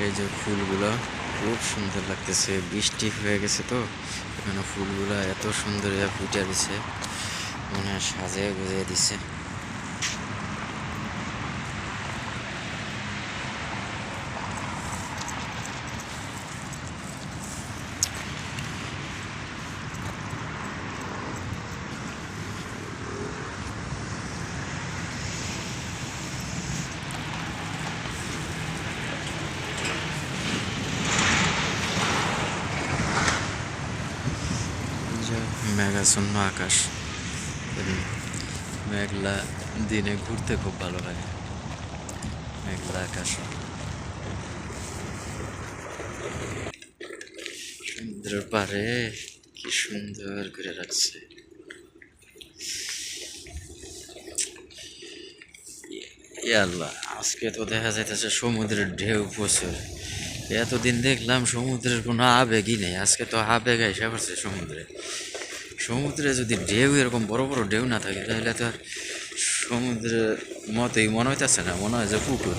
এই যে ফুলগুলো খুব সুন্দর লাগতেছে, বৃষ্টি হয়ে গেছে তো এখানে ফুলগুলো এত সুন্দর ফুটে দিছে, মনে হয় সাজিয়ে গুজিয়ে দিছে। মেঘাচ্ছন্ন আকাশ, মেঘলা দিনে ঘুরতে খুব ভালো লাগে, মেঘলা আকাশ, সমুদ্রের পাড়ে কি সুন্দর করে রাখছে। আল্লাহ, আজকে তো দেখা যাইতেছে সমুদ্রের ঢেউ প্রচুর। এতদিন দেখলাম সমুদ্রের কোনো আবেগই নেই, আজকে তো আবেগ এসে পড়ছে সমুদ্রে। সমুদ্রে যদি ঢেউ এরকম বড় বড় ঢেউ না থাকে তাহলে তো আর সমুদ্রের মতোই মনে হইতেছে না, মনে হয় যে পুকুর।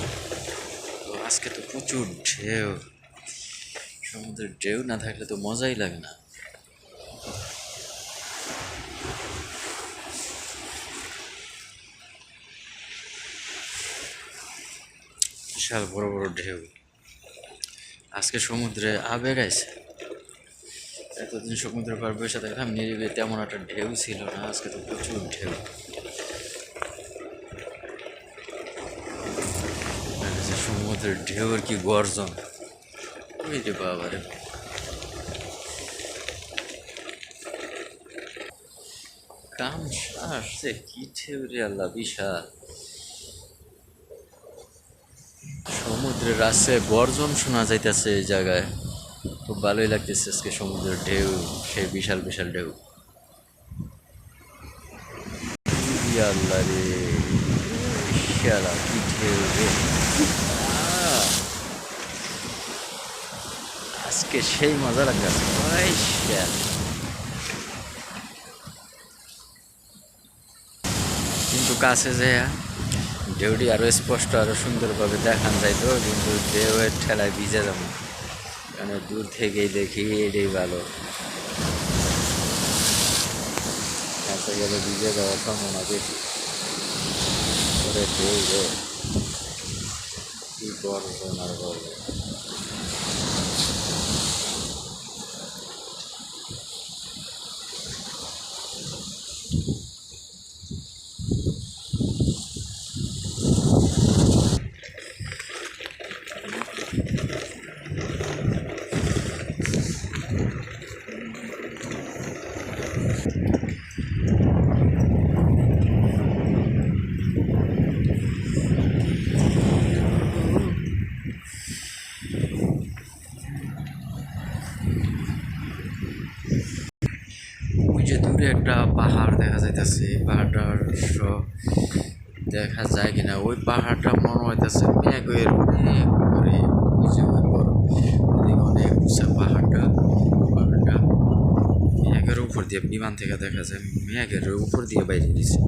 তো আজকে তো প্রচুর ঢেউ, সমুদ্রের ঢেউ না থাকলে তো মজাই লাগে না। বিশাল বড় বড় ঢেউ, আজকে সমুদ্রে আবেগ আইছে। এতদিন সমুদ্রের পাড় বসে থাকলাম নিরিবিলি, তেমন একটা ঢেউ ছিল না, আজকে তো প্রচুর ঢেউ। সমুদ্রের ঢেউয়ের কি গর্জন, ওই রে বাবা রে। কাম আসছে কি ঢেউ রে আল্লাহ, বিশাল সমুদ্রের আসছে গর্জন শোনা যাইতেছে এই জায়গায়। খুব ভালোই লাগতেছে আজকে সমুদ্রের ঢেউ, সেই বিশাল বিশাল ঢেউ। আল্লাহ রে, শালা কি ঢেউ রে। আজকে সেই মজা লাগতেছে। কিন্তু কাছে যে ঢেউটি আরো স্পষ্ট আরো সুন্দরভাবে দেখান যাইতো, কিন্তু ঢেউয়ের ঠেলায় ভিজে যাবো, কারণ দূর থেকেই দেখি এটাই ভালো, কাছে গেলে ভিজে যাওয়ার সম্ভাবনা বেশি। করে ঢেউ রে, কি গর্জন আর গর্জন। ওই যে দূরে একটা পাহাড় দেখা যাইতেছে, পাহাড়টার দেখা যায় কিনা, ওই পাহাড়টা মনে হইতেছে মেঘের অনেক উপরে, ওই যে ওই বড় এদিকে অনেক উঁচা পাহাড়টা, পাহাড়টা মেঘের উপর দিয়ে, বিমান থেকে দেখা যায় মেঘের উপর দিয়ে বাইরে দিছে।